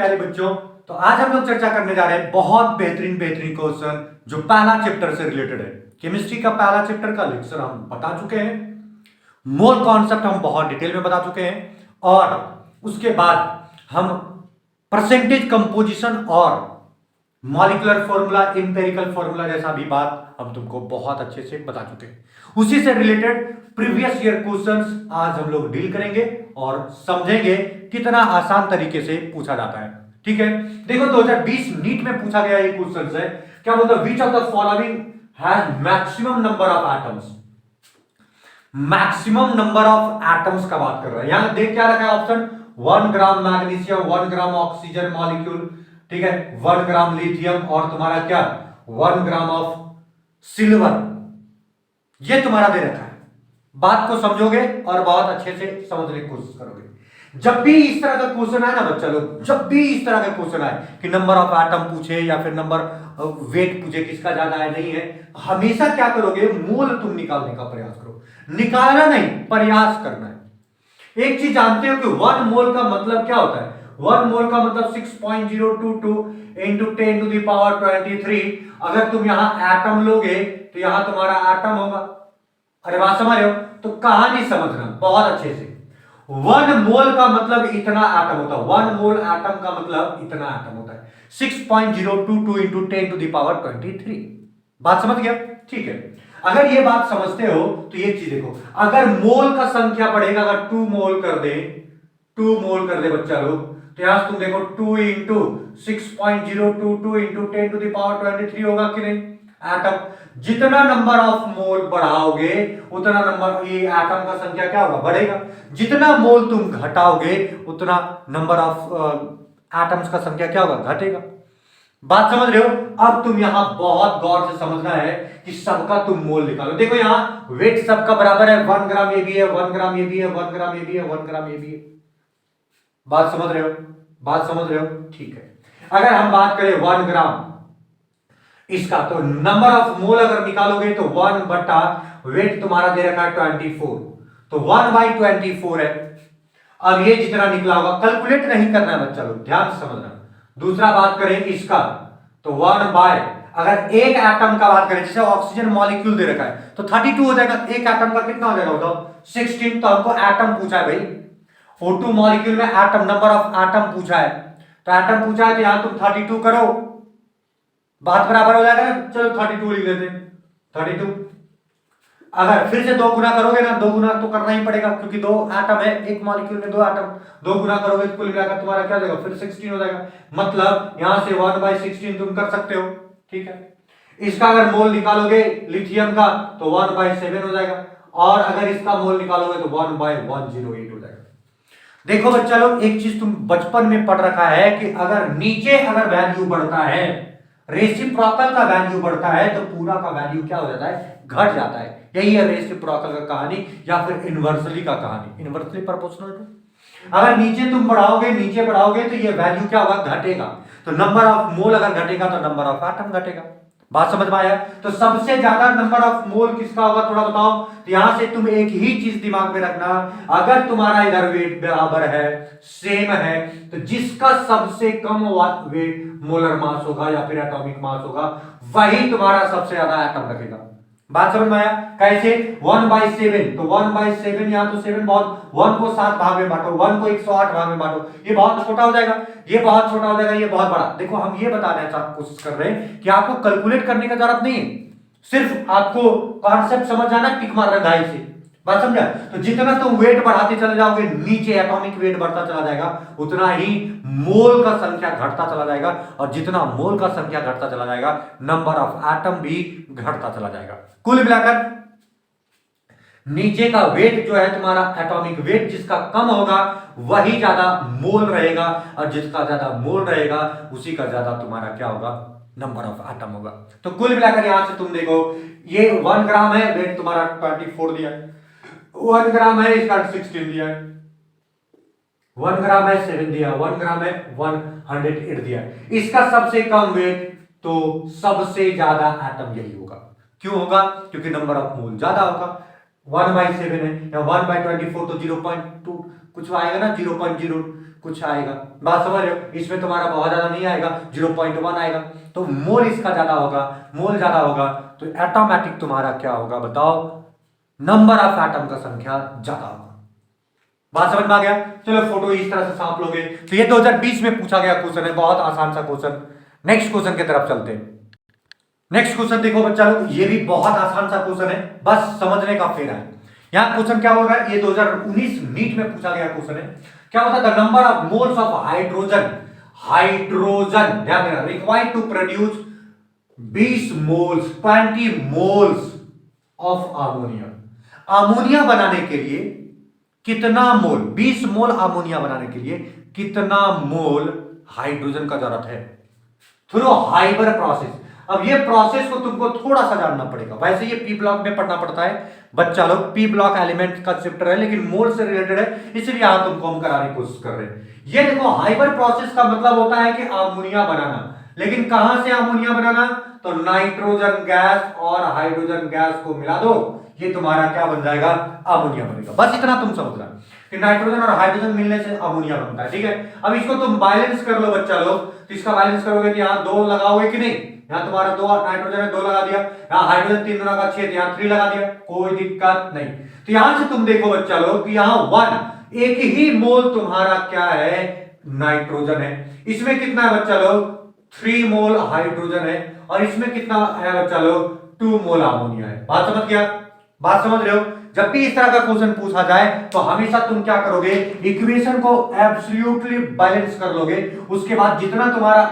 प्यारे बच्चों, तो आज हम लोग चर्चा करने जा रहे हैं बहुत बेहतरीन क्वेश्चन जो पहला चैप्टर से रिलेटेड है। केमिस्ट्री का पहला चैप्टर का लेक्चर हम बता चुके हैं, मोल कॉन्सेप्ट हम बहुत डिटेल में बता चुके हैं और उसके बाद हम परसेंटेज कंपोजिशन और मॉलिक्यूलर फॉर्मूला, इंपेरिकल फॉर्मूला जैसा भी बात हम तुमको बहुत अच्छे से बता चुके हैं। उसी से रिलेटेड प्रीवियस ईयर क्वेश्चंस आज हम लोग डील करेंगे और समझेंगे कितना आसान तरीके से पूछा जाता है। ठीक है, देखो 2020 नीट में पूछा गया ये क्वेश्चन है, क्या बोलते हैं, which of the following has maximum number of atoms. Maximum number of atoms का बात कर रहा है। यहां देख क्या रखा है ऑप्शन, 1 ग्राम मैग्नीशियम, 1 ग्राम ऑक्सीजन मॉलिक्यूल, ठीक है, 1 ग्राम लिथियम और तुम्हारा क्या 1 ग्राम ऑफ सिल्वर, ये तुम्हारा दे रखा है। बात को समझोगे और बहुत अच्छे से समझने की कोशिश करोगे। जब भी इस तरह का क्वेश्चन आए ना बच्चा लोग, जब भी इस तरह का क्वेश्चन आए कि नंबर ऑफ एटम पूछे या फिर नंबर वेट पूछे किसका ज्यादा है नहीं है, हमेशा क्या करोगे, मोल तुम निकालने का प्रयास करो। निकालना नहीं, प्रयास करना है। एक चीज जानते हो कि 1 मोल का मतलब क्या होता है। 1 मोल का मतलब 6.022 इंटू 10 टू द पावर 23। अगर तुम यहां एटम लोगे तो यहां तुम्हारा एटम होगा। अरे बात समझ रहे हो, तो कहानी समझना बहुत अच्छे से। 1 मोल का मतलब इतना एटम होता है। 1 मोल एटम का मतलब इतना एटम होता है। 6.022 इंटू 10 टू द पावर 23। बात समझ गया? ठीक है, अगर ये बात समझते हो तो ये चीज देखो, अगर मोल का संख्या बढ़ेगा, अगर 2 मोल कर दे, 2 मोल कर दे बच्चा लोग, तो यहां तुम देखो 2 into 6.022 into 10 to the power 23 होगा कि नहीं एटम। जितना नंबर ऑफ मोल बढ़ाओगे उतना नंबर ये एटम का संख्या क्या होगा, बढ़ेगा। जितना मोल तुम घटाओगे उतना नंबर ऑफ एटम्स का संख्या क्या होगा, घटेगा। बात समझ रहे हो? अब तुम यहां बहुत गौर से समझना है कि सबका तुम मोल निकालो। देखो यहां वेट सबका बराबर है, 1 ग्राम ये भी है, 1 ग्राम ये भी है, 1 ग्राम ये भी है, 1 ग्राम ये भी है। बात समझ रहे हो? बात समझ रहे हो? ठीक है, अगर हम बात करें 1 ग्राम इसका, तो नंबर ऑफ मोल अगर निकालोगे तो 1 बटा वेट तुम्हारा दे रखा है 24, तो 1/24 है। अब ये जितना निकला होगा, कैलकुलेट नहीं करना है बच्चा लोग, ध्यान से समझना। दूसरा बात करें इसका, तो 1 बाय, अगर एक एटम का बात करें, जैसे ऑक्सीजन मॉलिक्यूल दे रखा है तो 32 हो जाएगा। एक एटम का कितना हो जाएगा बताओ, 16। तो हमको एटम पूछा है भाई, O2 मॉलिक्यूल में एटम, नंबर ऑफ एटम पूछा है, तो एटम पूछा है तो यहां तुम 32 करो, बात बराबर हो जाएगा ना। चलो 32 लिख लेते हैं, 32। अगर फिर से 2 गुना करोगे ना, 2 गुना तो करना ही पड़ेगा क्योंकि 2 एटम है, एक मॉलिक्यूल में 2 एटम, 2 गुना करोगे तो कुल मिलाकर तुम्हारा क्या हो जाएगा, फिर 16 हो जाएगा। मतलब यहां से 1/16 तुम कर सकते हो। ठीक है, इसका अगर मोल निकालोगे लिथियम का तो 1/7 हो जाएगा, और अगर इसका मोल निकालोगे तो 1/108 हो जाएगा। देखो बच्चा लोग, एक चीज तुम बचपन में पढ़ रखा है कि अगर नीचे अगर वैल्यू बढ़ता है, रेसिप्रोकल का वैल्यू बढ़ता है तो पूरा का वैल्यू क्या हो जाता है, घट जाता है। यही है रेसिप्रोकल का कहानी, या फिर इनवर्सली का कहानी, इनवर्सली प्रोपोर्शनल। अगर नीचे तुम बढ़ाओगे, नीचे बढ़ाओगे तो ये वैल्यू क्या होगा, घटेगा। तो नंबर ऑफ मोल अगर घटेगा तो नंबर ऑफ एटम घटेगा। बात समझ में आया? तो सबसे ज्यादा नंबर ऑफ मोल किसका होगा, थोड़ा बताओ। तो यहां से तुम एक ही चीज दिमाग में रखना, अगर तुम्हारा इधर वेट बराबर है, सेम है, तो जिसका सबसे कम वेट मोलर मास होगा या फिर एटॉमिक मास होगा, वही तुम्हारा सबसे ज्यादा एटम रखेगा। बात समझ में आया? कैसे? 1/7, तो 1/7, यहां तो 7 बहुत, 1 को 7 भाग में बांटो, 1 को 108 भाग में बांटो, ये बहुत छोटा हो जाएगा, ये बहुत छोटा हो जाएगा, ये बहुत बड़ा। देखो हम ये बताने की कोशिश कर रहे हैं कि आपको कैलकुलेट करने की जरूरत नहीं है, सिर्फ आपको कॉन्सेप्ट समझ जाना, टिक मारना ढाई से। बात समझा? तो जितना तुम वेट बढ़ाते चले जाओगे, नीचे एटॉमिक वेट बढ़ता चला जाएगा, उतना ही मोल का संख्या घटता चला जाएगा, और जितना मोल का संख्या घटता चला जाएगा, नंबर ऑफ एटम भी घटता चला जाएगा। कुल मिलाकर नीचे का वेट जो है तुम्हारा, एटॉमिक वेट जिसका कम होगा वही ज्यादा मोल रहेगा, और जिसका ज्यादा मोल रहेगा उसी का ज्यादा तुम्हारा क्या होगा, नंबर ऑफ एटम होगा। तो कुल मिलाकर यहां से तुम देखो, ये 1 ग्राम है, वेट तुम्हारा 24 दिया है, 1 ग्राम है, इसका 16 दिया है, 1 ग्राम है 7 दिया, 1 ग्राम है 108 दिया है। इसका सबसे कम वेट, तो सबसे ज्यादा एटम यही होगा। क्यों होगा? क्योंकि नंबर ऑफ मोल ज्यादा होगा। 1/7 है, या 1/24 तो 0.2 कुछ आएगा ना, 0.0 कुछ आएगा। बात समझ रहे हो? इसमें तुम्हारा बहुत ज्यादा नहीं आएगा, 0.1 आएगा। तो मोल इसका ज्यादा होगा, मोल ज्यादा होगा तो ऑटोमेटिक तुम्हारा क्या होगा बताओ, नंबर ऑफ एटम का संख्या ज्यादा होगा। बात समझ में आ गया? चलो फोटो इस तरह से सांप लोगे। तो ये 2020 में पूछा गया क्वेश्चन है, बहुत आसान सा क्वेश्चन। नेक्स्ट क्वेश्चन की तरफ चलते हैं। नेक्स्ट क्वेश्चन देखो बच्चा लोग, ये भी बहुत आसान सा क्वेश्चन है, बस समझने का फेरा है। यहां क्वेश्चन क्या बोल रहा है, ये 2019 नीट में पूछा गया क्वेश्चन है। क्या होता है, the number of moles of hydrogen, hydrogen ध्यान देना, required to produce 20 moles 20 moles of ammonia. Ammonia बनाने के लिए कितना मोल, 20 मोल अमोनिया बनाने के लिए कितना मोल हाइड्रोजन का जरूरत है थ्रू हाइबर प्रोसेस। अब ये प्रोसेस को तुमको थोड़ा सा जानना पड़ेगा। वैसे ये पी ब्लॉक में पढ़ना पड़ता है बच्चा लोग, पी ब्लॉक एलिमेंट का चैप्टर है, लेकिन मोल से रिलेटेड है, इसलिए यहां तुमको हम कराने की कोशिश कर रहे हैं। ये देखो हाइबर प्रोसेस का मतलब होता है कि अमोनिया बनाना, लेकिन कहां से अमोनिया बनाना, तो नाइट्रोजन गैस और हाइड्रोजन गैस को मिला दो, ये तुम्हारा क्या बन जाएगा, अमोनिया बनेगा। बस इतना तुम समझना कि नाइट्रोजन और हाइड्रोजन मिलने से अमोनिया बनता है। ठीक है, अब इसको तुम बैलेंस कर लो बच्चा लोग। तो इसका बैलेंस करोगे तो यहाँ 2 लगाओगे कि नहीं, यहाँ तुम्हारा 2 नाइट्रोजन है 2 लगा दिया, यहाँ हाइड्रोजन 3 का 6, यहाँ 3 लगा दिया, कोई दिक्कत नहीं। तो यहां से तुम देखो बच्चा लोग कि यहाँ 1 एक ही मोल तुम्हारा क्या है, नाइट्रोजन है। इसमें कितना है बच्चा लोग, 3 मोल हाइड्रोजन है, और इसमें कितना है बच्चा लोग, 2 मोल अमोनिया है। बात समझ गया? बात समझ रहे हो? जब भी इस तरह का क्वेश्चन पूछा जाए तो हमेशा तुम क्या करोगे, इक्वेशन को एब्सोल्युटली बैलेंस कर लोगे। उसके बाद जितना तुम्हारा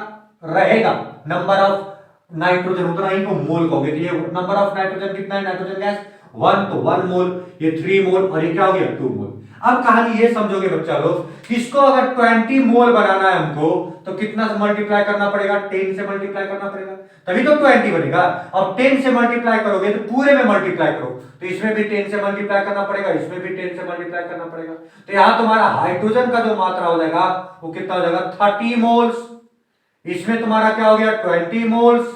रहेगा नंबर ऑफ नाइट्रोजन उतना ही को मोल कहोगे। तो ये नंबर ऑफ नाइट्रोजन कितना है, नाइट्रोजन गैस 1, तो 1 मोल, ये 3 मोल, और ये क्या हो गया 2 मोल। अब कहानी ये समझोगे बच्चा लोग, इसको अगर 20 मोल बनाना है हमको तो कितना से मल्टीप्लाई करना पड़ेगा, 10 से मल्टीप्लाई करना पड़ेगा, तभी तो 20 बनेगा। अब 10 से मल्टीप्लाई करोगे तो पूरे में मल्टीप्लाई करो, तो इसमें भी 10 से मल्टीप्लाई करना पड़ेगा, इसमें भी 10 से मल्टीप्लाई करना पड़ेगा। तो यहां तुम्हारा हाइड्रोजन का जो मात्रा हो जाएगा वो कितना हो जाएगा, 30 मोल्स। इसमें तुम्हारा क्या हो गया, 20 मोल्स,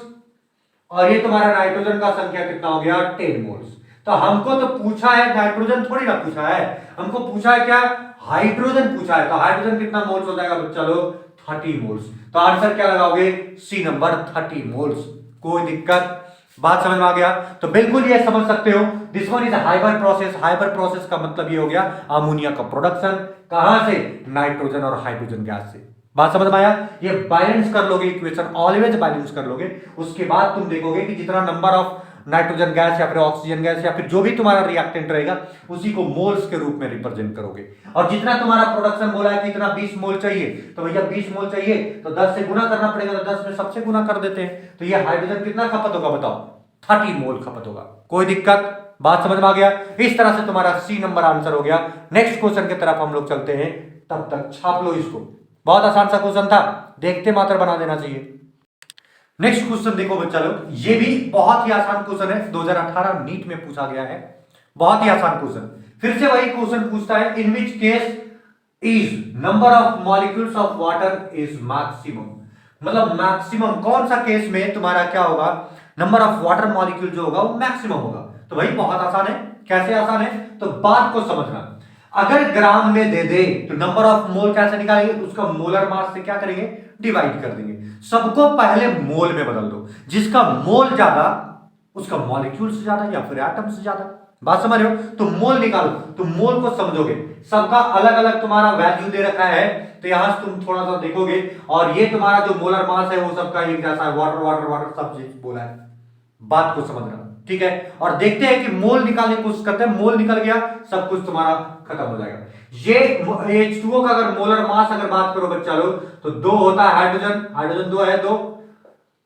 और ये तुम्हारा नाइट्रोजन का संख्या कितना हो गया, 10 मोल्स। तो हमको तो पूछा है नाइट्रोजन थोड़ी ना पूछा है, हमको पूछा है क्या, हाइड्रोजन पूछा है। तो हाइड्रोजन कितना मोल्स हो जाएगा बच्चा लोग, 30 मोल्स। तो आंसर क्या लगाओगे, सी नंबर 30 मोल्स। कोई दिक्कत? बात समझ में आ गया? तो बिल्कुल ये समझ सकते हो, this one is Haber process. Haber process का मतलब ये हो गया अमोनिया का प्रोडक्शन, कहां से, नाइट्रोजन और हाइड्रोजन गैस से। बात समझ में आया? ये बैलेंस कर लोगे इक्वेशन, ऑलवेज बैलेंस कर लोगे। उसके बाद तुम देखोगे कि जितना नंबर ऑफ नाइट्रोजन गैस या फिर ऑक्सीजन गैस या फिर जो भी तुम्हारा रिएक्टेंट रहेगा उसी को मोल्स के रूप में रिप्रेजेंट करोगे। और जितना तुम्हारा प्रोडक्शन बोला है कि इतना 20 मोल चाहिए, तो भैया 20 मोल चाहिए तो 10 से गुना करना पड़ेगा, तो 10 में सबसे गुना कर देते हैं। तो ये हाइड्रोजन कितना खपत होगा बताओ, 30 मोल खपत होगा। कोई दिक्कत? बात समझ में आ गया? इस तरह से तुम्हारा सी नंबर आंसर हो गया। नेक्स्ट क्वेश्चन की तरफ हम लोग चलते हैं, तब तक छाप लो इसको। बहुत आसान सा क्वेश्चन था, देखते मात्र बना देना चाहिए। नेक्स्ट क्वेश्चन देखो बच्चा लोग, ये भी बहुत ही आसान क्वेश्चन है, 2018 नीट में पूछा गया है। बहुत ही आसान क्वेश्चन, फिर से वही क्वेश्चन पूछता है, in which case is number of molecules of water is maximum. मतलब मैक्सिमम कौन सा केस में तुम्हारा क्या होगा, नंबर ऑफ वाटर मॉलिक्यूल जो होगा वो मैक्सिमम होगा। तो भाई बहुत आसान है। कैसे आसान है, तो बात को समझना। अगर ग्राम में दे दे तो नंबर ऑफ मोल कैसे निकालेंगे, उसका मोलर मास से क्या करेंगे, डिवाइड कर देंगे। सबको पहले मोल में बदल दो, जिसका मोल ज्यादा उसका मॉलिक्यूल से ज्यादा या फिर एटम से ज्यादा। बात समझ रहे हो? तो मोल निकालो, तो मोल को समझोगे, सबका अलग अलग तुम्हारा वैल्यू दे रखा है, तो यहां से तुम थोड़ा सा देखोगे, और ये तुम्हारा जो मोलर मास है वो सबका एक जैसा है, वाटर वाटर वाटर सब चीज बोला है। बात को समझना, ठीक है? और देखते हैं कि मोल निकालने की कोशिश करते हैं, मोल निकल गया सब कुछ तुम्हारा खत्म हो जाएगा। ये H2O का अगर मोलर मास अगर बात करो बच्चा लोग, तो 2 होता है हाइड्रोजन, हाइड्रोजन 2 है, 2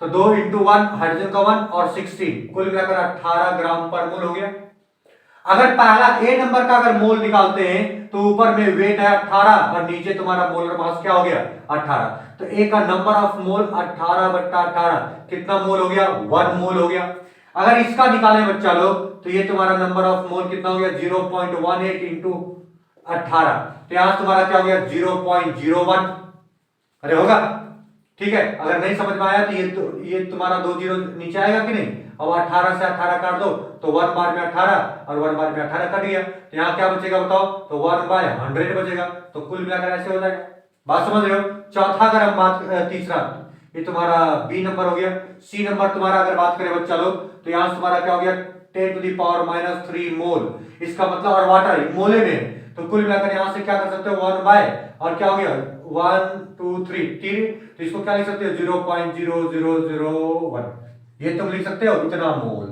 तो 2 इंटू 1 हाइड्रोजन का 1 और 16, कुल मिलाकर 18 ग्राम पर मोल हो गया। अगर पहला ए नंबर का अगर मोल निकालते हैं तो ऊपर में वेट है 18 और नीचे तुम्हारा मोलर मास क्या हो गया, 18। तो ए का नंबर ऑफ मोल 18/18 कितना मोल हो गया, 1 मोल हो गया। अगर इसका निकालें बच्चा लोग तो ये तुम्हारा नंबर ऑफ मोल कितना हो गया, 0.18 इंटू 18, तो यहां तुम्हारा क्या हो गया, 0.01। अरे होगा, ठीक है, अगर नहीं समझ में आया तो ये तुम्हारा 2 जीरो नीचे आएगा कि नहीं। अब 18 से 18 काट दो तो 1 बार में 18 और 1 बार में 18 कट गया, तो यहाँ क्या बचेगा बताओ, तो 1/100 बचेगा। तो कुल मिलाकर ऐसे हो जाएगा। बात समझ रहे हो। चौथा अगर हम बात तीसरा, ये तुम्हारा बी नंबर हो गया। सी नंबर तुम्हारा अगर बात करें बच्चा लोग, तो यहाँ से तुम्हारा क्या हो गया 10⁻³ मोल। इसका मतलब, और वाटर मोले में है, तो कुल मिलाकर यहाँ से क्या कर सकते हो 1 बाय और क्या हो गया 1 2 3, तो इसको क्या लिख सकते हो 0.0001, ये तुम लिख सकते हो इतना मोल।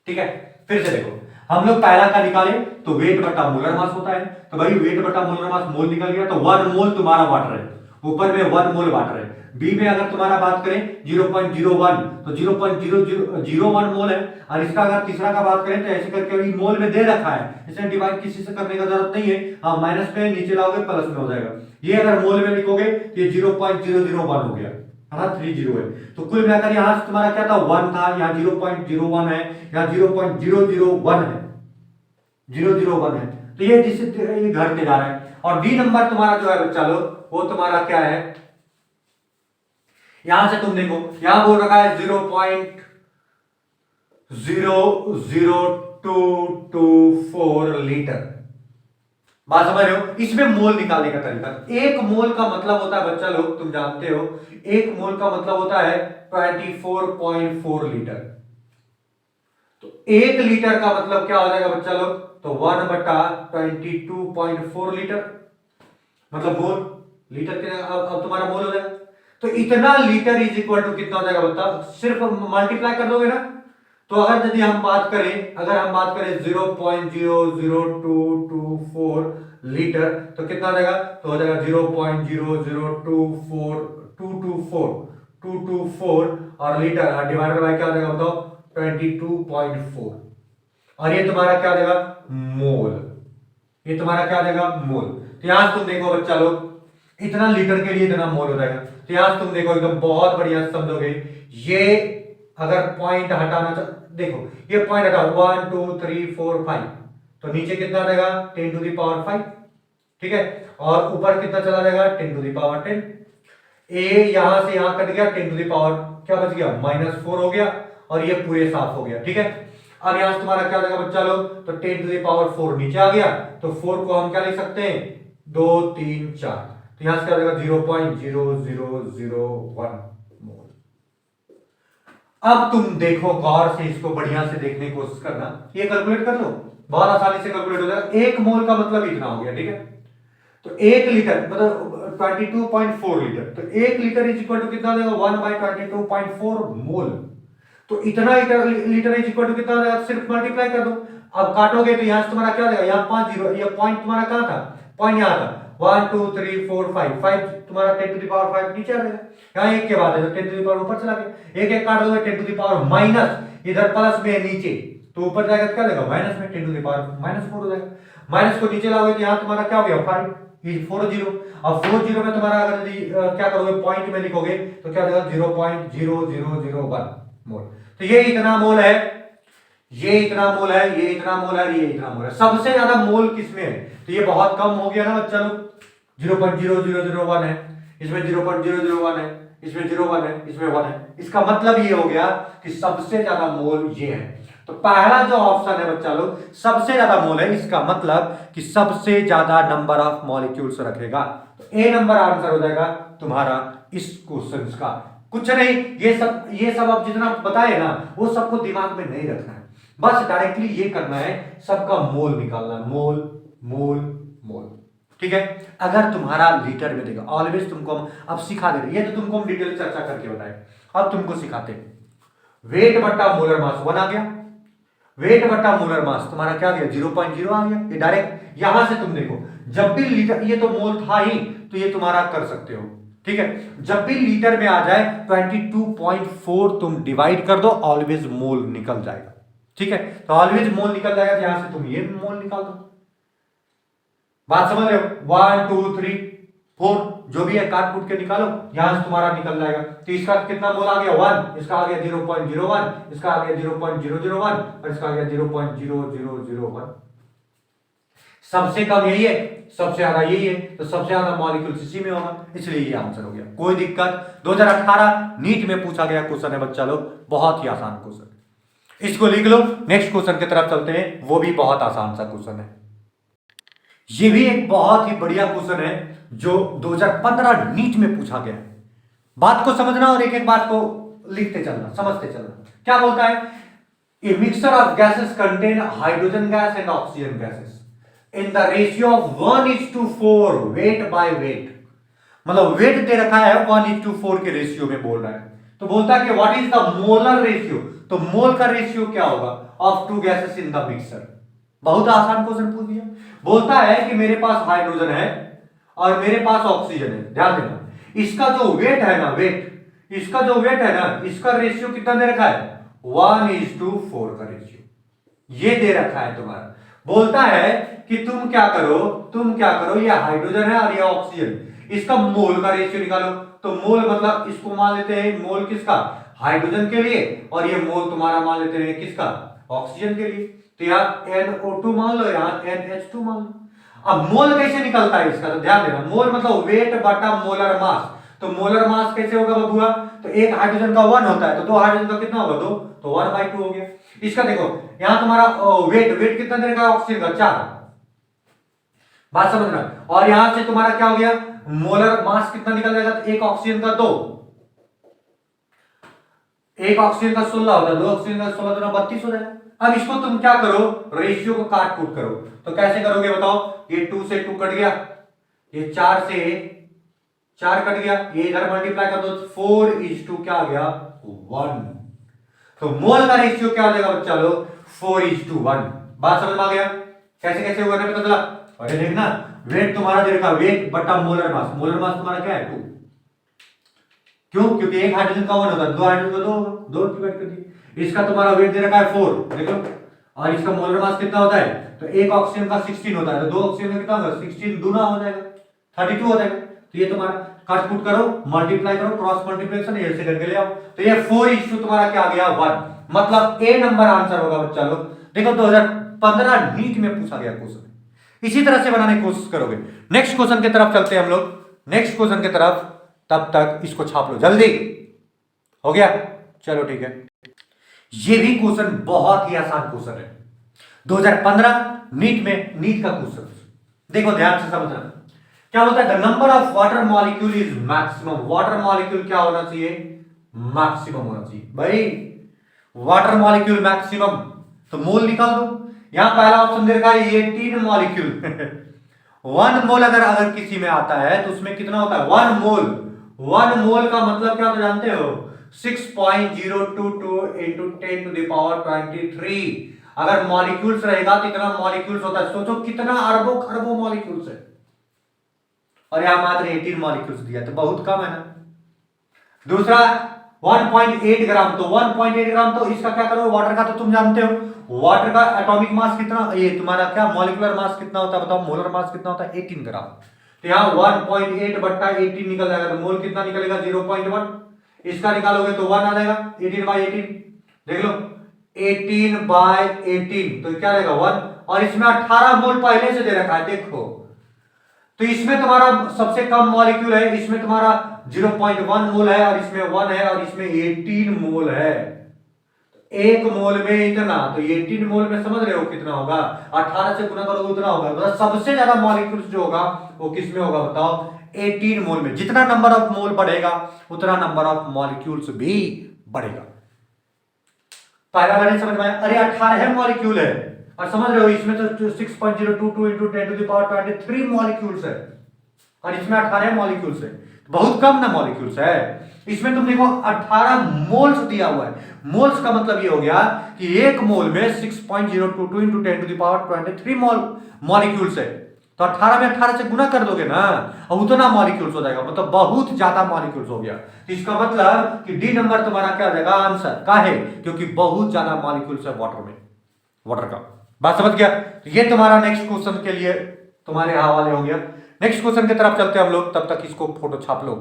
ठीक है, फिर से देखो, हम लोग पहला का निकाले तो वेट बटा मोलर मास होता है, तो भाई वेट बटा मोलर मास मोल निकल गया, तो 1 मोल तुम्हारा वाटर है, ऊपर में 1 मोल वाटर है। बी में अगर तुम्हारा बात करें 0.01, तो 0.001 मोल है। और इसका अगर तीसरा का बात करें तो ऐसे करके मोल में दे रखा है, इसे डिवाइड किसी से करने का जरूरत नहीं है। हाँ, माइनस में नीचे लाओगे प्लस में हो जाएगा। ये अगर मोल में लिखोगे तो ये 0.001 हो गया, हाँ 30 है। तो कुल मिलाकर यहाँ से तुम्हारा क्या था 1 था, यहाँ 0.01 है, यहाँ 0.001 है, 001 है। तो ये जिससे ये घटते जा रहा है। और डी नंबर तुम्हारा जो है बच्चा लोग, वो तुम्हारा क्या है, यहां से तुम देखो, यहां बोल रखा है 0.00224 लीटर। बात समझ रहे हो। इसमें मोल निकालने का तरीका, एक मोल का मतलब होता है बच्चा लोग, तुम जानते हो, एक मोल का मतलब होता है 24.4 लीटर। तो 1 लीटर का मतलब क्या हो जाएगा बच्चा लोग, तो 1/22.4 लीटर, मतलब मोल। लीटर के अब तुम्हारा मोल हो जाएगा। तो इतना लीटर इज इक्वल टू कितना हो जाएगा बताओ, सिर्फ मल्टीप्लाई कर दोगे ना। तो अगर यदि हम बात करें, अगर हम बात करें 0.00224 लीटर, तो कितना हो जाएगा, तो हो जाएगा 0.0024224 और लीटर डिवाइडेड बाय क्या हो जाएगा बताओ 22.4, और ये तुम्हारा क्या हो जाएगा मोल। ये तुम्हारा क्या हो जाएगा मोल। तो यहां तुम देखो बच्चा लोग, इतना लीटर के लिए इतना मोल हो जाएगा। तो यहां तुम देखो एकदम बहुत बढ़िया समझोगे। ये अगर पॉइंट हटाना देखो, ये पॉइंट हटाओ 1 2 3 4 5, तो नीचे कितना आ जाएगा 10⁵, ठीक है, और ऊपर कितना चला जाएगा 10⁻10। ए यहां से यहां कट गया, 10 क्या बच गया -4 हो गया, और ये पूरे साफ हो गया। ठीक है, अब यहां से तुम्हारा क्या हो जाएगा बच्चा लोग, तो 10⁻4 नीचे आ गया, तो 4 को हम क्या लिख सकते हैं 2 3 4, तो यहां से क्या हो जाएगा 0.0001 मोल। अब तुम देखो गौर से, इसको बढ़िया से देखने की कोशिश करना, ये कैलकुलेट कर लो, बहुत आसानी से कैलकुलेट हो जाएगा। 1 मोल का मतलब इतना हो गया। ठीक है, तो 1 लीटर मतलब 22.4 लीटर, तो 1 लीटर इज इक्वल टू कितना देगा 1/22.4 मोल। तो इतना लीटर इज इक्वल टू कितना हो जाएगा, सिर्फ मल्टीप्लाई कर दो। अब काटोगे तो यहां से तुम्हारा क्या हो जाएगा, यहाँ 5 जीरो, ये पॉइंट तुम्हारा कहां था, पॉइंट यहां था 1 2 3 4 5, 5 तुम्हारा 10⁵ नीचे आ जाएगा, यहाँ 1 के बाद है तो 10⁵ ऊपर चला गया, 1 1 काट दोगे 10⁻, माइनस इधर प्लस में नीचे, तो ऊपर जाएगा तो क्या देगा माइनस में 10⁻⁻4 हो जाएगा। माइनस को नीचे लाओगे तो यहाँ तुम्हारा क्या हो गया 5, ये 40। अब 40 में तुम्हारा अगर क्या करोगे पॉइंट में लिखोगे तो क्या हो जाएगा 0.0001 मोल। तो ये इतना मोल है, ये इतना मोल है, ये इतना मोल है, ये इतना मोल है। सबसे ज्यादा मोल किसमें है, तो ये बहुत कम हो गया ना बच्चा लोग, 0.0001 है, इसमें 0.001 है, इसमें 0.1 है, इसमें 1 है। इसका मतलब ये हो गया कि सबसे ज्यादा मोल ये है। तो पहला जो ऑप्शन है बच्चा लोग सबसे ज्यादा मोल है, इसका मतलब कि सबसे ज्यादा नंबर ऑफ मॉलिक्यूल्स रखेगा। तो ए नंबर आंसर हो जाएगा तुम्हारा इस क्वेश्चन का। कुछ नहीं, ये सब अब जितना बताए ना वो सबको दिमाग में नहीं रखना है, बस डायरेक्टली ये करना है, सबका मोल निकालना, मोल मोल मोल। ठीक है, अगर तुम्हारा लीटर में देगा, ऑलवेज तुमको अब सिखा दे रहे, ये तो तुमको हम डिटेल चर्चा करके बताए, अब तुमको सिखाते वेट बट्टा मोलर मास 1 आ गया, वेट बट्टा मोलर मास तुम्हारा क्या आ गया 0.0 आ गया। ये डायरेक्ट यहां से तुम देखो, जब भी लीटर, ये तो मोल था ही, तो ये तुम्हारा कर सकते हो। ठीक है, जब भी लीटर में आ जाए 22.4 तुम डिवाइड कर दो, ऑलवेज मोल निकल जाएगा। ठीक है, तो ऑलवेज मोल निकल जाएगा, तो यहां से तुम ये मोल निकाल दो। बात समझ रहे हो, 1 2 3 4 जो भी है काट कूट के निकालो, यहां से तुम्हारा निकल जाएगा। तो इसका कितना मोल आ गया 1, इसका आ गया 0.01, इसका आ गया 0.001 और इसका आ गया 0.0001। सबसे कम यही है, सबसे ज्यादा यही है, तो सबसे ज्यादा मॉलिक्यूल्स इसी में होगा, इसलिए ये आंसर हो गया। कोई दिक्कत? 2018 नीट में पूछा गया क्वेश्चन है बच्चा लोग, बहुत ही आसान क्वेश्चन, इसको लिख लो। नेक्स्ट क्वेश्चन की तरफ चलते हैं, वो भी बहुत आसान सा क्वेश्चन है। ये भी एक बहुत ही बढ़िया क्वेश्चन है जो 2015 नीट में पूछा गया है। बात को समझना और एक एक बात को लिखते चलना, समझते चलना। क्या बोलता है? A mixture of gases contain hydrogen gas and oxygen gases in the ratio of 1:4 weight by weight. मतलब वेट दे रखा है 1:4 के रेशियो में बोल रहा है, तो बोलता है कि what is the molar ratio, तो मोल का रेशियो क्या होगा of two gases in the mixture. बहुत आसान क्वेश्चन पूछ दिया। बोलता है कि मेरे पास हाइड्रोजन है और मेरे पास ऑक्सीजन है, ध्यान देना, इसका जो वेट है ना, वेट, इसका जो वेट है ना, इसका रेशियो कितना दे रखा है? 1:4 का रेशियो ये दे रखा है तुम्हारा। बोलता है कि तुम क्या करो, ये हाइड्रोजन है और ये ऑक्सीजन, इसका मोल का रेशियो निकालो। तो मोल मतलब इसको मान लेते हैं मोल किसका? हाइड्रोजन के लिए, और ये मोल तुम्हारा मान लेते हैं किसका? ऑक्सीजन के लिए। तो यहाँ NO2 मान लो, यहाँ NH2 मान लो। अब मोल कैसे निकलता है इसका? तो ध्यान देना, मोल मतलब वेट बटा मोलर मास। तो मोलर मास कैसे होगा बबुआ? तो एक हाइड्रोजन का 1 होता है, तो 2 हाइड्रोजन का कितना होगा? 2, तो 1/2 हो गया। इसका देखो यहां तुम्हारा वेट कितना दे रखा है ऑक्सीजन का? 4, बात समझना। और यहां से तुम्हारा क्या हो गया? मोलर मास कितना निकल जाएगा? एक ऑक्सीजन का 2, एक ऑक्सीजन का 16 होता है, 2 ऑक्सीजन का 16 तो 32 हो जाएगा। अब इसको तुम क्या करो, रेशियो को काट कूट करो। तो कैसे करोगे बताओ? ये 2 से 2 कट गया, ये 4 से 4 कट गया, ये इधर मल्टीप्लाई कर दो, 4:2 क्या आ गया? 1। तो मोल का रेशियो क्या हो जाएगा बच्चा लोग? 4:1। बात समझ में आ गया? कैसे कैसे होगा ना, पता चला? और ये देखना, वेट तुम्हारा दे रखा, वेट बटा मोलर मास। मोलर मास तुम्हारा क्या है? 2। क्यों? क्योंकि एक हाइड्रोजन का 1 होता है, 2 हाइड्रोजन का 2 होगा, 2 डिवाइड कर दिए। इसका तुम्हारा वेट दे रखा है 4, देखो, और इसका मोलर मास कितना होता है? तो एक ऑक्सीजन का 16 होता है, तो 2 ऑक्सीजन का कितना होगा? 16 दूना हो जाएगा, 32 हो जाएगा। तो ये तुम्हारा काट कुट करो, मल्टीप्लाई करो, क्रॉस मल्टीप्लिकेशन ऐसे करके ले आओ। तो ये 4:2 तुम्हारा क्या आ गया? 1। मतलब ए नंबर आंसर होगा बच्चा लोग। देखो 2015 नीट में पूछा गया क्वेश्चन, इसी तरह से बनाने की कोशिश करोगे। नेक्स्ट क्वेश्चन की तरफ चलते हैं हम लोग, नेक्स्ट क्वेश्चन की तरफ। तब तक इसको छाप लो जल्दी, हो गया? चलो ठीक है। ये भी क्वेश्चन बहुत ही आसान क्वेश्चन है, 2015 नीट में, नीट का क्वेश्चन। देखो ध्यान से समझना, क्या बोलता है? The number of water molecule is maximum. Water molecule क्या होना चाहिए? मैक्सिमम होना चाहिए भाई। वाटर मॉलिक्यूल मैक्सिमम, तो मोल निकाल दो। यहां पहला ऑप्शन दे रखा है 18 मॉलिक्यूल। 1 मोल अगर किसी में आता है तो उसमें कितना होता है? 1 मोल। 1 मोल का मतलब क्या होता है जानते हो? 6.022 into 10 to the power 23। अगर मॉलिक्यूल्स रहेगा तो इतना मॉलिक्यूल्स होता है, सोचो कितना अरबों खरबों मॉलिक्यूल्स है, और यहां मात्र 18 मॉलिक्यूल्स दिया, तो बहुत कम है ना। दूसरा 1.8 ग्राम, तो 1.8 ग्राम, तो इसका क्या करो? वाटर का तो तुम जानते हो, वाटर का एटॉमिक मास कितना, ये तुम्हारा क्या मॉलिक्यूलर मास कितना होता है बताओ? मोलर मास कितना होता है? 18 ग्राम। तो यहाँ 1.8 बट्टा 18 निकल जाएगा, तो मोल कितना निकलेगा? 0.1। इसका निकालोगे तो 1 आ जाएगा, 18/18। देख लो 18/18, तो क्या रहेगा? 1। और इसमें 18 मोल पहले से दे रखा है, देखो। तो इसमें तुम्हारा सबसे कम मॉलिक्यूल है, इसमें तुम्हारा 0.1 मोल है, और इसमें 1 है, और इसमें 18 मोल है। एक मोल में इतना, तो 18 मोल में समझ रहे हो कितना होगा? 18 से गुना करोगे उतना होगा। मतलब सबसे ज्यादा मॉलिक्यूल्स जो होगा वो किस में होगा बताओ? 18 मोल में। जितना नंबर ऑफ मोल बढ़ेगा उतना नंबर ऑफ मॉलिक्यूल्स भी बढ़ेगा। पहला वाले समझ में आया? अरे 18 मॉलिक्यूल है, और समझ रहे हो इसमें तो 6.022 into 10 to the power 23 molecules है, और इसमें 18 मॉलिक्यूल्स है, बहुत कम ना मॉलिक्यूल्स है। इसमें तुम देखो 18 मोल्स दिया हुआ है। मोल्स का मतलब ये हो गया कि एक मोल में 6.022 into 10 to the power 23 molecules है। तो 18 में 18 से गुना कर दोगे ना, और उतना मॉलिक्यूल्स हो जाएगा, मतलब बहुत ज्यादा मॉलिक्यूल्स हो गया। इसका मतलब कि डी नंबर तुम्हारा क्या हो जाएगा? आंसर का है, क्योंकि बहुत ज्यादा मॉलिक्यूल्स है वाटर में, वाटर का। बात समझ गया? तो ये तुम्हारा नेक्स्ट क्वेश्चन के लिए तुम्हारे हवाले हो गया। नेक्स्ट क्वेश्चन की तरफ चलते हैं हम लोग, तब तक इसको फोटो छाप लो।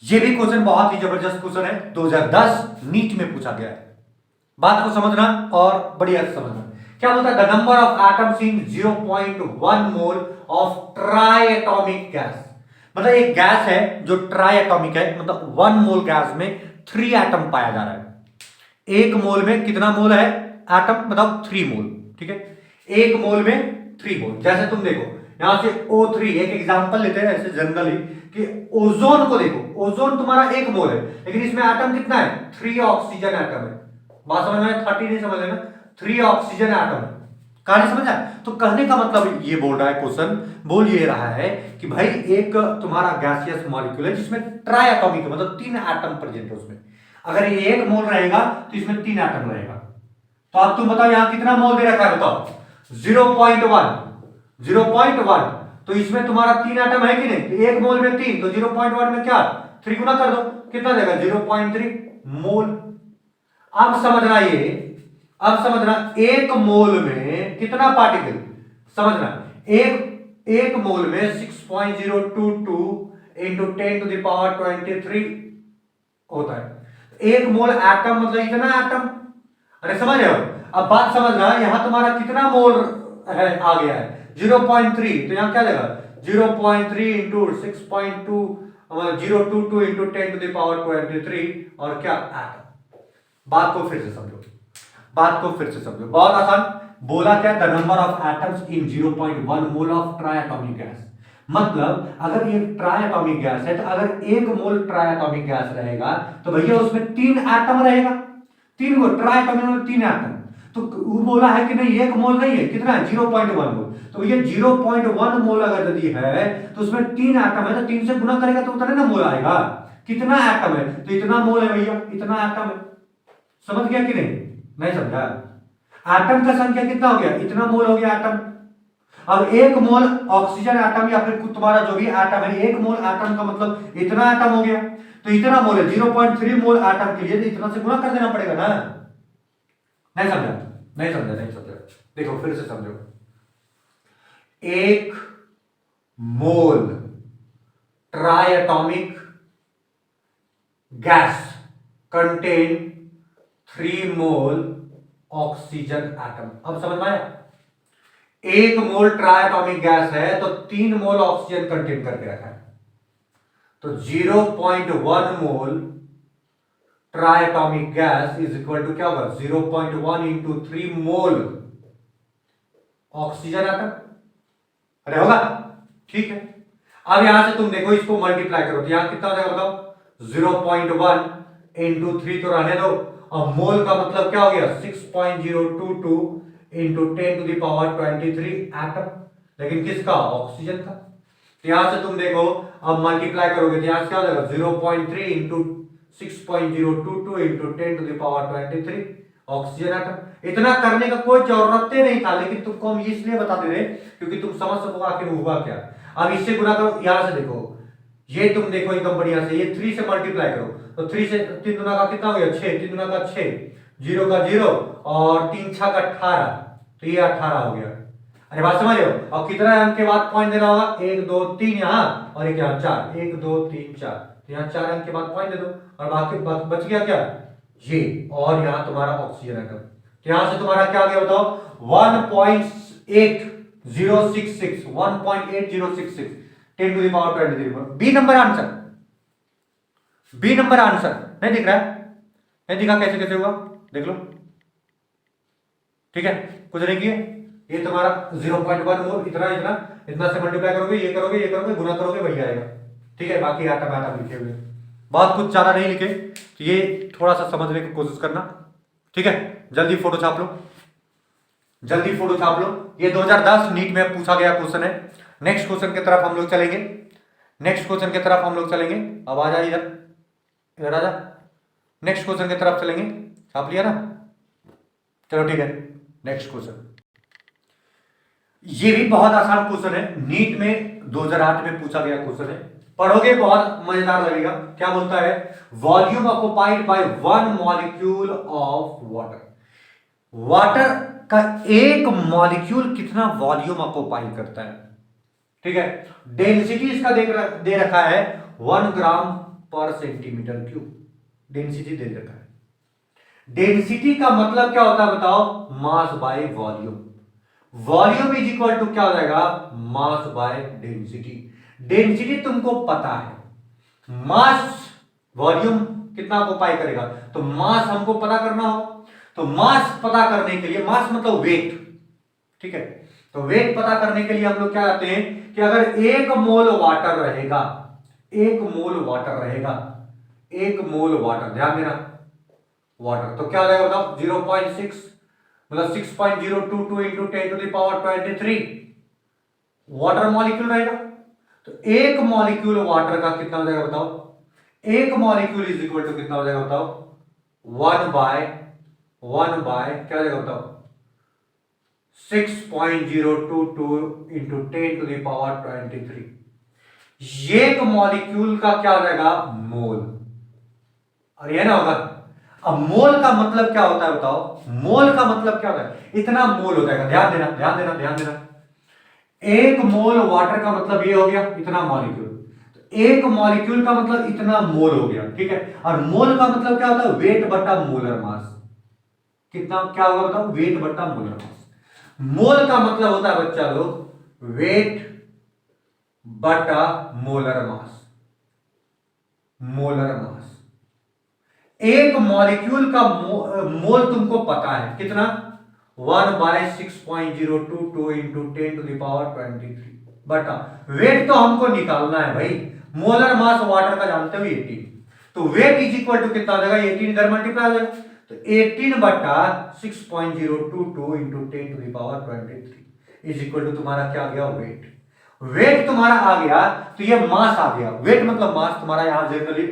ये भी क्वेश्चन बहुत ही जबरदस्त क्वेश्चन है, 2010 नीट में पूछा गया है। बात को समझना और बढ़िया से समझना। क्या बोलता है? The number of atoms in 0.1 mole of try atomic gas. मतलब एक गैस है जो ट्राई एटॉमिक है, मतलब 1 मोल गैस में 3 एटम पाया जा रहा है। एक मोल में कितना मोल है एटम? मतलब 3 मोल। ठीक है, एक मोल में 3 मोल। जैसे तुम देखो यहां से O3, एक एग्जांपल लेते हैं ऐसे जनरली कि ओजोन को देखो, ओजोन तुम्हारा 1 मोल है, लेकिन इसमें एटम कितना है? 3 ऑक्सीजन एटम है। बात समझ में? 30 नहीं समझ लेना, 3 ऑक्सीजन एटम है। कहानी समझ आए? तो कहने का मतलब ये बोल रहा है क्वेश्चन, बोल ये रहा है कि भाई एक तुम्हारा गैसियस मॉलिक्यूल है जिसमें ट्राई एटॉमिक है, मतलब 3 एटम प्रेजेंट है उसमें। अगर ये 1 मोल रहेगा तो इसमें 3 एटम रहेगा। तो अब तुम बताओ यहां कितना मोल दे रखा है? बताओ 0.1, 0.1। तो इसमें तुम्हारा 3 एटम है कि नहीं? तो 1 मोल में 3, तो 0.1 में क्या 3 गुना कर दो, कितना देगा? 0.3 मोल। अब समझना ये, अब समझना एक मोल में कितना पार्टिकल, समझना एक मोल में 6.022 इंटू 10 टू द पावर 23 होता है। एक मोल एटम मतलब इतना एटम। अरे समझ रहे हो? अब बात समझना, यहां तुम्हारा कितना मोल है आ गया है? 0.3। तो यहां क्या देगा? 0.3 इंटू 6.2 मतलब 022 इंटू 10 टू द पावर 23 और क्या एटम। बात को फिर से समझो, बात को फिर से समझो, बहुत आसान। बोला क्या? The number of atoms in 0.1 mole of try atomic gas. मतलब अगर ये ट्राई एटॉमिक गैस है तो अगर 1 मोल ट्राई एटॉमिक गैस रहेगा तो भैया उसमें 3 एटम रहेगा। 3 को ट्राई एटॉमिक में 3 एटम। तो वो बोला है कि नहीं 1 मोल नहीं है, कितना है? 0.1 मोल। तो ये 0.1 मोल अगर यदि है तो उसमें 3 एटम है, तो 3 से गुना करेगा तो उतना ना मोल आएगा। कितना एटम है? तो इतना मोल है भैया, इतना एटम है। समझ गया कि नहीं? नहीं समझा? एटम का संख्या कितना हो गया? इतना मोल हो गया एटम। अब 1 मोल ऑक्सीजन एटम या फिर तुम्हारा जो भी एटम है, 1 मोल एटम का मतलब इतना एटम हो गया। तो इतना मोल है, 0.3 मोल एटम के लिए तो इतना से गुना कर देना पड़ेगा ना। नहीं समझा? नहीं समझा? नहीं समझा? देखो फिर से समझो। 1 mole tri atomic gas contain 3 mole oxygen atom. अब समझ में आया? 1 मोल ट्राई एटॉमिक गैस है तो 3 मोल ऑक्सीजन कंटेन करके रखा है। तो 0.1 mole tri atomic gas is equal to क्या होगा? 0.1 इंटू 3 मोल ऑक्सीजन एटम। अरे होगा? ठीक है। अब यहां से तुम देखो, इसको मल्टीप्लाई करो तो यहां कितना हो जाएगा बताओ? 0.1 इंटू 3 तो रहने दो, और मोल का मतलब क्या हो गया? 6.022 into 10 to the power 23 atom. लेकिन किसका? ऑक्सीजन का। तो यहां से तुम देखो, अब मल्टीप्लाई करोगे तो यहां से क्या हो जाएगा? 0.3 into 6.022 into 10 to the power 23 oxygen atom. इतना करने का कोई जरूरत ही नहीं था, लेकिन तुमको हम इसलिए बताते रहे क्योंकि तुम समझ सको आखिर हुआ क्या। अब इससे गुना करो, यहां से देखो, ये तुम देखो एकदम बढ़िया से, ये 3 से मल्टीप्लाई करो तो 3 से 3 दुना का कितना हो गया? 6, 3 दुना का 6, 0 का 0 और 3 6 का 18, तो ये 18 हो गया। अरे बात समझ रहे हो? और कितना अंक के बाद पॉइंट देना होगा? 1 2 3 यहां और एक यहां 4, 1 2 3 4, तो यहां 4 अंक के बाद पॉइंट दे दो और बाकी बच गया क्या? ये, और यहां तुम्हारा ऑक्सीजन एटम। तो यहां से तुम्हारा क्या आ गया बताओ? 1.8066, 1.8066 10 to the power 23। B number answer, B number answer. नहीं दिख रहा है? नहीं दिखा? कैसे कैसे हुआ देख लो। ठीक है, कुछ नहीं किए, ये तुम्हारा 0.1 मोल इतना इतना इतना से मल्टीप्लाई करोगे, ये करोगे, ये करोगे, गुना करोगे, वही आएगा। ठीक है, बाकी आटा बाटा लिखे हुए, बहुत कुछ ज्यादा नहीं लिखे, तो ये थोड़ा सा समझने की कोशिश करना। ठीक है, जल्दी फोटो छाप लो, जल्दी फोटो छाप लो। ये 2010 नीट में पूछा गया क्वेश्चन है। नेक्स्ट क्वेश्चन की तरफ हम लोग चलेंगे, नेक्स्ट क्वेश्चन की तरफ हम लोग चलेंगे। अब आ जा इधर, इधर आ जा, नेक्स्ट क्वेश्चन की तरफ चलेंगे। छाप लिया ना? चलो ठीक है, नेक्स्ट क्वेश्चन। ये भी बहुत आसान क्वेश्चन है, नीट में 2008 में पूछा गया क्वेश्चन है, पढ़ोगे बहुत मजेदार लगेगा। क्या बोलता है? Volume occupied by 1 molecule of water. Water का एक मॉलिक्यूल कितना वॉल्यूम ऑक्युपाई करता है? ठीक है, डेंसिटी इसका दे रखा है 1 ग्राम पर सेंटीमीटर क्यूब, डेंसिटी दे रखा है। डेंसिटी का मतलब क्या होता है बताओ? Mass by volume. Volume is equal to क्या हो जाएगा? Mass by density. डेंसिटी तुमको पता है, मास वॉल्यूम कितना ऑक्यूपाई करेगा, तो मास हमको पता करना हो। तो मास पता करने के लिए, मास मतलब वेट, ठीक है, तो वेट पता करने के लिए हम लोग क्या करते हैं कि अगर 1 मोल वाटर रहेगा, 1 मोल वाटर रहेगा, 1 मोल वाटर, ध्यान देना, वाटर, तो क्या हो जाएगा बताओ? 0.6 मतलब 6.022 इंटू 10⁻23 वाटर मॉलिक्यूल रहेगा। तो 1 मॉलिक्यूल वाटर का कितना हो जाएगा बताओ? 1 मॉलिक्यूल इज इक्वल टू कितना हो जाएगा बताओ? 1/1 क्या हो जाएगा बताओ? 6.022 इंटू 10⁻23। एक मॉलिक्यूल का क्या हो जाएगा? मोल। और ये ना होगा। अब मोल का मतलब क्या होता है बताओ? मोल का मतलब क्या होता है? इतना मोल हो जाएगा। ध्यान देना, ध्यान देना, ध्यान देना। 1 मोल वाटर का मतलब ये हो गया इतना मॉलिक्यूल। तो 1 मॉलिक्यूल का मतलब इतना मोल हो गया, ठीक है। और मोल का मतलब क्या होता है? वेट बटा मोलर मास। कितना क्या होगा बताओ? वेट बटा मोलर मास। मोल का मतलब होता है बच्चा लोग वेट बटा मोलर मास। Molar mass. एक मॉलिक्यूल का मोल तुमको पता है कितना? 1/6.022 इंटू 10⁻23 बटा वेट तो हमको निकालना है भाई। मोलर मास वाटर का जानते हो 18, तो वेट इज इक्वल टू कितना हो जाएगा? 18 इधर मल्टीप्लाई हो जाएगा, तो 18 बटा 6.022 इंटू 10⁻23 इज इक्वल टू तुम्हारा क्या आ गया? वेट। वेट तुम्हारा आ गया, तो ये मास आ गया। वेट मतलब मास तुम्हारा, यहां जनरली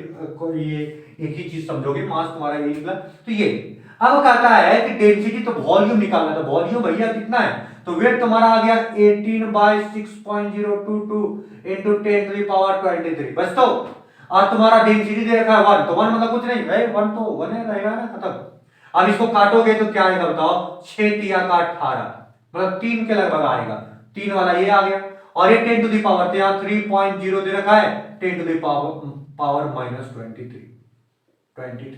ये एक ही चीज समझोगे, मास तुम्हारा ये निकला। तो ये अब कहता है कि डेंसिटी तो वॉल्यूम निकालना है, तो वॉल्यूम भैया कितना है? तो वेट तुम्हारा आ गया 18/6.022 इंटू 10⁻23 बस। तो और तुम्हारा डेंसिटी दे रखा है 1, तो 1 मतलब कुछ नहीं भाई, 1 तो 1 है, रहेगा ना, खत्म। अब इसको काटोगे तो क्या आएगा बताओ? 6×3 = 18 मतलब 3 के लगभग आएगा। 3 वाला ये आ गया, और ये 10 टू दी पावर, तो यहां 3.0 दे रखा है, 10 टू दी पावर -23।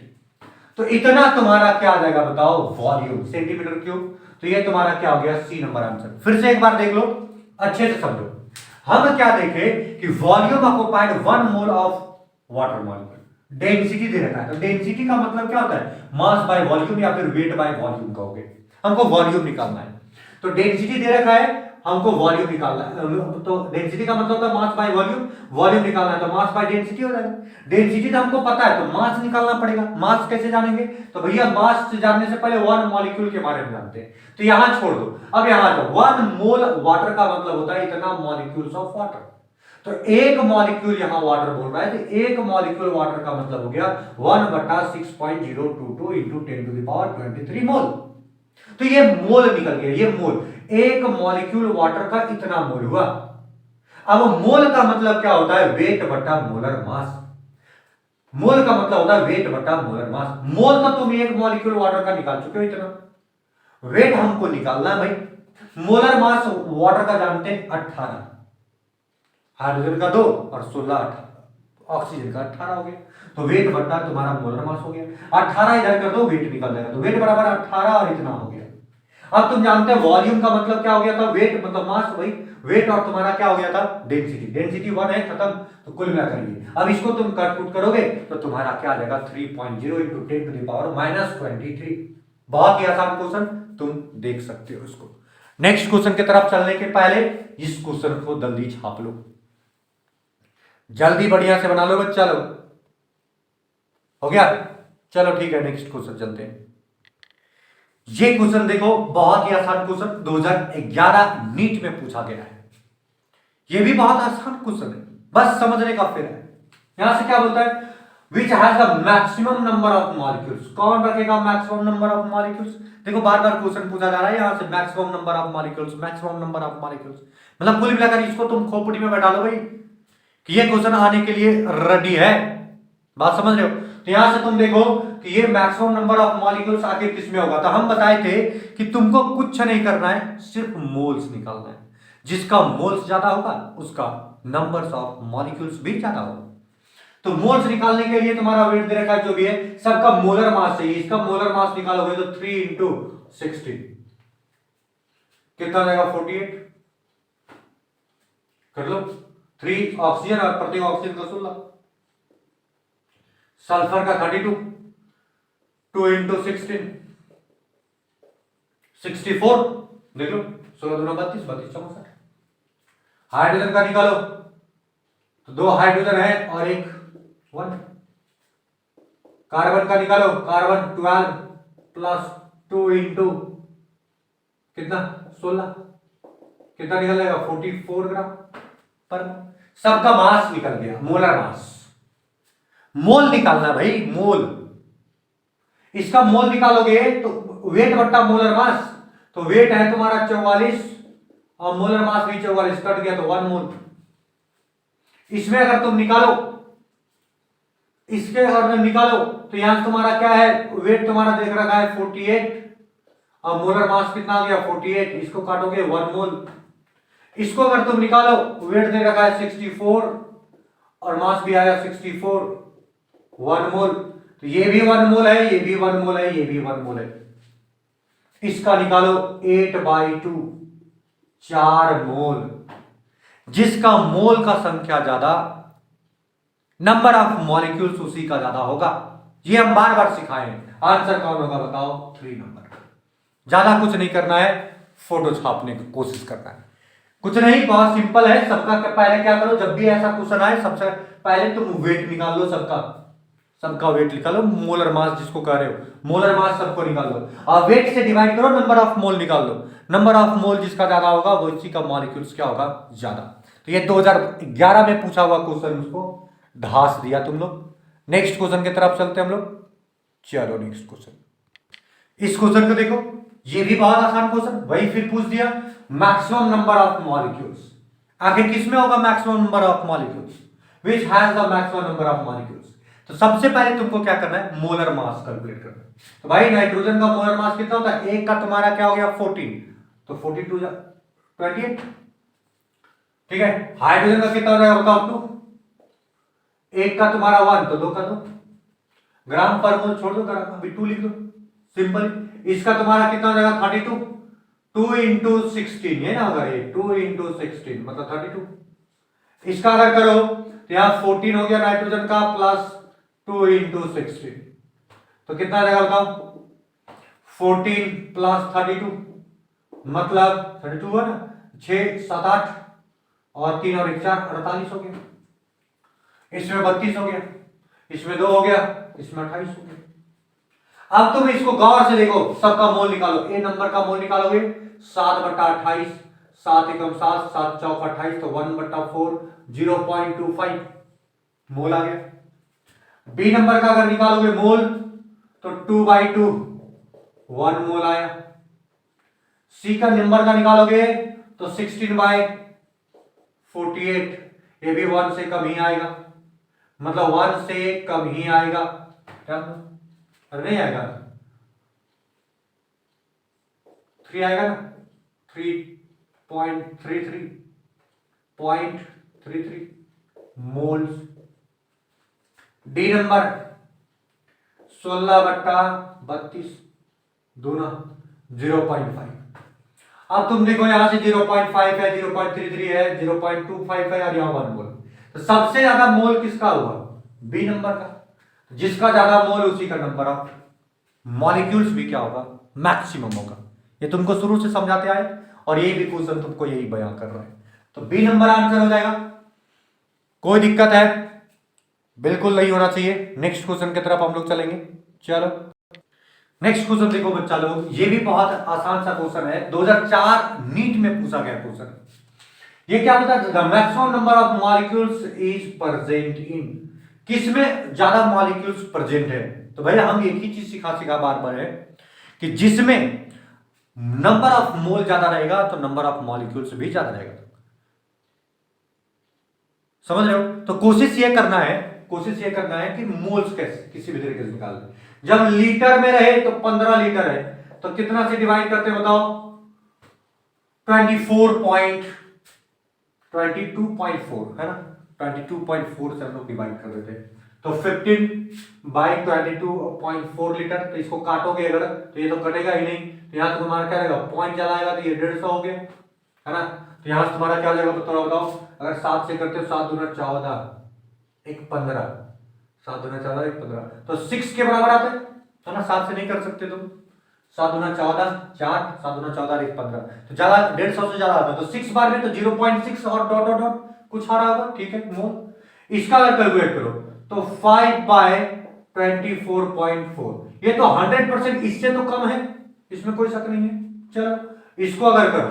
तो इतना तुम्हारा क्या आ जाएगा बताओ? Volume, centimetre cube. तो ये तुम्हारा क्या हो गया? C number answer. फिर से एक बार देख लो, अच्छे से समझो। हम क्या देखे कि volume occupied 1 mole of water molecule. Density दे रखा है, तो डेंसिटी का मतलब क्या होता है? मास बाय वॉल्यूम या फिर वेट बाय वॉल्यूम कहोगे। हमको वॉल्यूम निकालना है, तो डेंसिटी दे रखा है, हमको वॉल्यूम निकालना है। तो डेंसिटी का मतलब होता है मास बाय वॉल्यूम, वॉल्यूम निकालना है तो मास बाय डेंसिटी हो जाएगा। डेंसिटी तो हमको पता है, तो मास निकालना पड़ेगा। मास कैसे जानेंगे? तो भैया मास से जानने से पहले 1 मॉलिक्यूल के बारे में जानते हैं, तो यहां छोड़ दो। अब यहां जाओ, 1 मोल वाटर का मतलब होता है इतना मॉलिक्यूल्स ऑफ वाटर। तो 1 मॉलिक्यूल यहां वाटर बोल रहा है, तो 1 मॉलिक्यूल वाटर का मतलब हो गया 1/6.022 इंटू 10⁻23 मोल। तो ये मोल निकल गया, ये मोल। 1 मॉलिक्यूल वाटर का इतना मोल हुआ। अब मोल का मतलब क्या होता है? वेट बटा मोलर मास। मोल का मतलब होता है वेट बटा मोलर मास। मोल तो तुम 1 मॉलिक्यूल वाटर का निकाल चुके हो इतना। वेट हमको निकालना है भाई। मोलर मास वाटर का जानते हैं 18, हाइड्रोजन का 2 और 16, ऑक्सीजन का 18 हो गया। तो वेट बटा तुम्हारा मोलर मास हो गया। 18 इधर कर दो, वेट निकल जाएगा, तो वेट बराबर 18 और इतना हो गया। अब तुम जानते हैं वॉल्यूम का मतलब क्या हो गया था? वेट मतलब मास, भाई वेट और तुम्हारा क्या हो गया था? डेंसिटी। डेंसिटी 1 है, खत्म। तो कुल मिलाकर ये, अब इसको तुम कट पुट करोगे तो तुम्हारा क्या आ जाएगा? 3.0 इंटू 10⁻23। बहुत ही आसान क्वेश्चन, तुम देख सकते हो इसको। नेक्स्ट क्वेश्चन की तरफ चलने के पहले इस क्वेश्चन को जल्दी छाप लो, जल्दी बढ़िया से बना लो बच्चा लोग। हो गया? चलो ठीक है, नेक्स्ट क्वेश्चन चलते हैं। ये क्वेश्चन देखो, बहुत ही आसान क्वेश्चन, 2011 नीट में पूछा गया है। ये भी बहुत आसान क्वेश्चन है, बस समझने का फेर है। यहां से क्या बोलता है? Which has the maximum number of molecules. कौन रखेगा मैक्सिमम नंबर ऑफ मॉलिक्यूल्स? देखो बार बार क्वेश्चन पूछा जा रहा है यहां से, maximum number of molecules, maximum number of molecules. मतलब कुल मिलाकर इसको तुम खोपड़ी में बैठा लो भाई, कि ये क्वेश्चन आने के लिए रेडी है। बात समझ रहे हो? तो यहां से तुम देखो कि ये मैक्सिमम नंबर ऑफ मॉलिक्यूल्स आखिर किसमें होगा। तो हम बताए थे कि तुमको कुछ नहीं करना है, सिर्फ मोल्स निकालना है। जिसका मोल्स ज्यादा होगा उसका नंबर्स ऑफ मॉलिक्यूल्स भी ज्यादा होगा। तो मोल्स निकालने के लिए तुम्हारा वेट दे रखा है जो भी है, सबका मोलर मास चाहिए। इसका मोलर मास निकालोगे तो 3 इंटू 16 कितना जाएगा 48 कर लो। 3 ऑक्सीजन और प्रत्येक ऑक्सीजन का 16, सल्फर का 32, 2 इंटू 16 64, देख लो 16 दूना 32, 32 64। हाइड्रोजन का निकालो तो 2 हाइड्रोजन है और एक 1। कार्बन का निकालो, कार्बन 12 प्लस 2 इंटू कितना 16, कितना निकल जाएगा 44 ग्राम पर। सबका मास निकल गया, मोलर मास। मोल निकालना भाई, मोल। इसका मोल निकालोगे तो वेट बट्टा मोलर मास, तो वेट है तुम्हारा 44 और मोलर मास भी 44, कट गया तो 1 मोल। इसमें अगर तुम निकालो, इसके अगर निकालो तो यहां तुम्हारा क्या है, वेट तुम्हारा देख रखा है 48 और मोलर मास कितना आ गया 48, इसको काटोगे 1 मोल। इसको अगर तुम निकालो, वेट दे रखा है 64 और मास भी आया 64, 1 मोल। तो ये भी 1 मोल है, ये भी 1 मोल है, ये भी 1 मोल है। इसका निकालो 8/2, 4 मोल। जिसका मोल का संख्या ज्यादा, नंबर ऑफ मॉलिक्यूल्स उसी का ज्यादा होगा। ये हम बार बार सिखाए। आंसर कौन होगा बताओ, 3 नंबर। ज्यादा कुछ नहीं करना है, फोटो छापने की कोशिश करना है, कुछ नहीं, बहुत सिंपल है। सबका पहले क्या करो, जब भी ऐसा क्वेश्चन आए सबसे पहले तुम वेट निकाल लो, सबका वेट निकालो। मोलर मास जिसको कह रहे हो, मोलर मास सबको निकाल लो और वेट से डिवाइड करो, नंबर ऑफ मोल निकाल लो। नंबर ऑफ मोल जिसका ज्यादा होगा वो इसी का मॉलिक्यूल्स क्या होगा, ज्यादा। तो ये 2011 में पूछा हुआ क्वेश्चन, उसको धास दिया तुम लोग। नेक्स्ट क्वेश्चन की तरफ चलते हैं हम लोग। चलो नेक्स्ट क्वेश्चन, इस क्वेश्चन को देखो, ये भी बहुत आसान क्वेश्चन, वही फिर पूछ दिया मैक्सिमम नंबर ऑफ मॉलिक्यूल्स। आखिर किसमें होगा maximum number of molecules, which has the maximum number of molecules. तो सबसे पहले तुमको क्या करना है, मोलर मास कैलकुलेट करना है। तो भाई नाइट्रोजन का मोलर मास कितना होता है, एक का तुम्हारा क्या हो गया 14, तो 42 28, ठीक है। हाइड्रोजन का कितना हो जाएगा बताओ, 2, एक का तुम्हारा 1 तो 2 का 2, ग्राम पर मोल छोड़ दो, ग्राम अभी 2 लिख दो सिंपल। इसका तुम्हारा कितना हो जाएगा 32, 2 इंटू 16, ये ना होगा ये 2 इंटू 16 मतलब 32। इसका अगर करो तो यहां 14 हो गया नाइट्रोजन का प्लस 2 इंटू 16, तो कितना आ जाएगा बताओ 14 प्लस 32 मतलब 32 है ना, 6 7 8 और 3 और 1 4 48 हो गया। इसमें 32 हो गया, इसमें 2 हो गया, इसमें 28 हो गया। अब तुम इसको गौर से देखो, सबका मोल निकालो। ए नंबर का मोल निकालोगे 7/28, 7 एकम 7, 7 चौक 28, तो 1/4 0.25 मोल आ गया। बी नंबर का अगर निकालोगे मोल तो 2/2 1 मोल आया। सी का नंबर का निकालोगे तो 16/48, ये भी 1 से कम ही आएगा, मतलब 1 से कम ही आएगा, अरे नहीं आएगा 3 आएगा ना, 3.33 मोल्स। डी नंबर 16/32 दूना 0.5। अब तुम देखो यहां से 0.5 है, 0.33 है, 0.25 है और यहां 1 मोल। तो सबसे ज्यादा मोल किसका हुआ, बी नंबर का। जिसका ज्यादा मोल उसी का नंबर ऑफ मॉलिक्यूल्स भी क्या होगा, मैक्सिमम होगा। ये तुमको शुरू से समझाते आए और यही भी क्वेश्चन तुमको यही बयां कर रहे हैं। तो बी नंबर आंसर हो जाएगा। कोई दिक्कत है, बिल्कुल नहीं होना चाहिए। नेक्स्ट क्वेश्चन की तरफ हम लोग चलेंगे। चलो नेक्स्ट क्वेश्चन देखो बच्चा लोग, ये भी बहुत आसान सा क्वेश्चन है, 2004 नीट में पूछा गया क्वेश्चन। ये क्या होता है, the maximum number of molecules is present in, किसमें ज्यादा मॉलिक्यूल्स प्रेजेंट है। तो भाई हम एक ही चीज सिखा बार बार है कि जिसमें नंबर ऑफ मोल ज्यादा रहेगा तो नंबर ऑफ मॉलिक्यूल्स भी ज्यादा रहेगा। समझ रहे हो। तो कोशिश ये करना है कि मोल्स कैसे किसी भी तरीके से निकाल लें। जब लीटर में रहे तो 15 लीटर है तो कितना से डिवाइड करते हैं बताओ, 22.4 है ना, 22.4 से हम लोग डिवाइड कर देते हैं। तो 15/22.4 लीटर, तो इसको काटोगे अगर तो ये तो कटेगा ही नहीं, तो यहाँ तुम्हारा क्या रहेगा, पॉइंट चला आएगा, तो ये 150 हो गया, है ना। तो यहाँ से तुम्हारा क्या हो जाएगा, तो बताओ, अगर 7 से करते हो 7 दूना 14, 1 15, 7 दूना 14 1 15, तो 6 के बराबर आते हैं, है ना। 7 से नहीं कर सकते तुम, 7 दूना 14 4, 7 दूना 14 1 15, तो ज्यादा 150 से ज्यादा आता है, तो 6 बार में तो 0.6 और डॉट डॉट डॉट कुछ आ रहा होगा, ठीक है मोल। इसका अगर कैलकुलेट करो तो 5/24.4, ये तो 100%, इससे तो कम है, इसमें कोई शक नहीं है। चलो इसको अगर करो,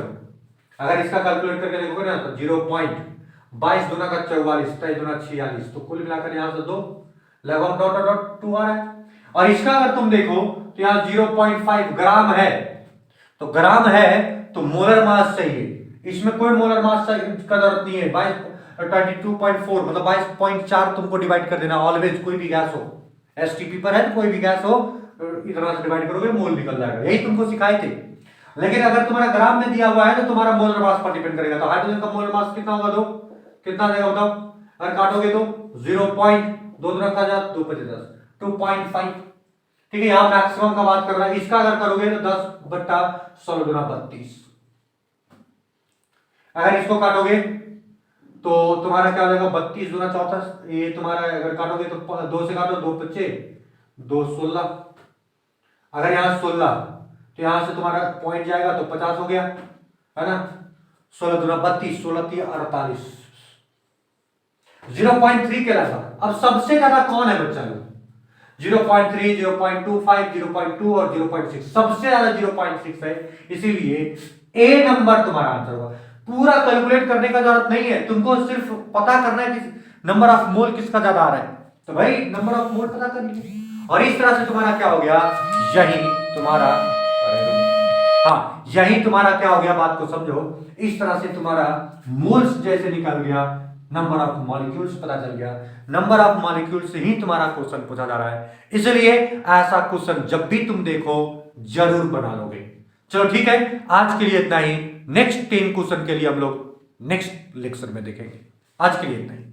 अगर इसका कैलकुलेट करके देखोगे ना तो 0.22 दूना का 44, 23 दूना 46, तो कुल मिलाकर यहां से 2 लगाओ, डॉट डॉट 2 आ रहा है। और इसका अगर तुम देखो तो यहां 0.5 ग्राम है, तो ग्राम है तो मोलर मास चाहिए, इसमें कोई मोलर मास का जरूरत नहीं है। 22.4 मतलब 22.4 तुमको डिवाइड कर देना ऑलवेज, कोई भी गैस हो, एसटीपी पर है तो कोई भी गैस हो इतना से डिवाइड करोगे मोल निकल जाएगा, यही तुमको सिखाए थे। लेकिन अगर तुम्हारा ग्राम में दिया हुआ है तो तुम्हारा मोलर मास पर डिपेंड करेगा। तो हाइड्रोजन का मोलर मास कितना होगा, 2, कितना देगा बताओ, अगर काटोगे तो 0.2 दूना का 2 5 10 2.5, ठीक है। यहां मैक्सिमम का बात कर रहा है, इसका अगर करोगे तो 10/16 दूना 32, अगर इसको काटोगे तो तुम्हारा क्या हो जाएगा, 32 दूना 34, ये तुम्हारा अगर काटोगे तो 2 से काटो, 2 25 2 16, अगर यहां 16 तो यहां से तुम्हारा पॉइंट जाएगा तो 50 हो गया, है ना। 16 दूना 32, 16 3 48, 0.3 के लगभग। अब सबसे ज्यादा कौन है बच्चा लोग, 0.3 0.25 0.2 और 0.6, सबसे ज्यादा 0.6 है, इसीलिए ए नंबर तुम्हारा आंसर होगा। पूरा कैलकुलेट करने का जरूरत नहीं है, तुमको सिर्फ पता करना है कि नंबर ऑफ मोल किसका ज्यादा आ रहा है, तो भाई नंबर ऑफ मोल पता कर लीजिए। और इस तरह से तुम्हारा क्या हो गया, यही तुम्हारा, हाँ यही तुम्हारा क्या हो गया, बात को समझो, इस तरह से तुम्हारा मोल्स जैसे निकल गया, नंबर ऑफ मॉलिक्यूल्स पता चल गया। नंबर ऑफ मॉलिक्यूल्स से ही तुम्हारा क्वेश्चन पूछा जा रहा है, इसलिए ऐसा क्वेश्चन जब भी तुम देखो जरूर बना लोगे। चलो ठीक है, आज के लिए इतना ही, नेक्स्ट 10 क्वेश्चन के लिए हम लोग नेक्स्ट लेक्चर में देखेंगे। आज के लिए इतना ही।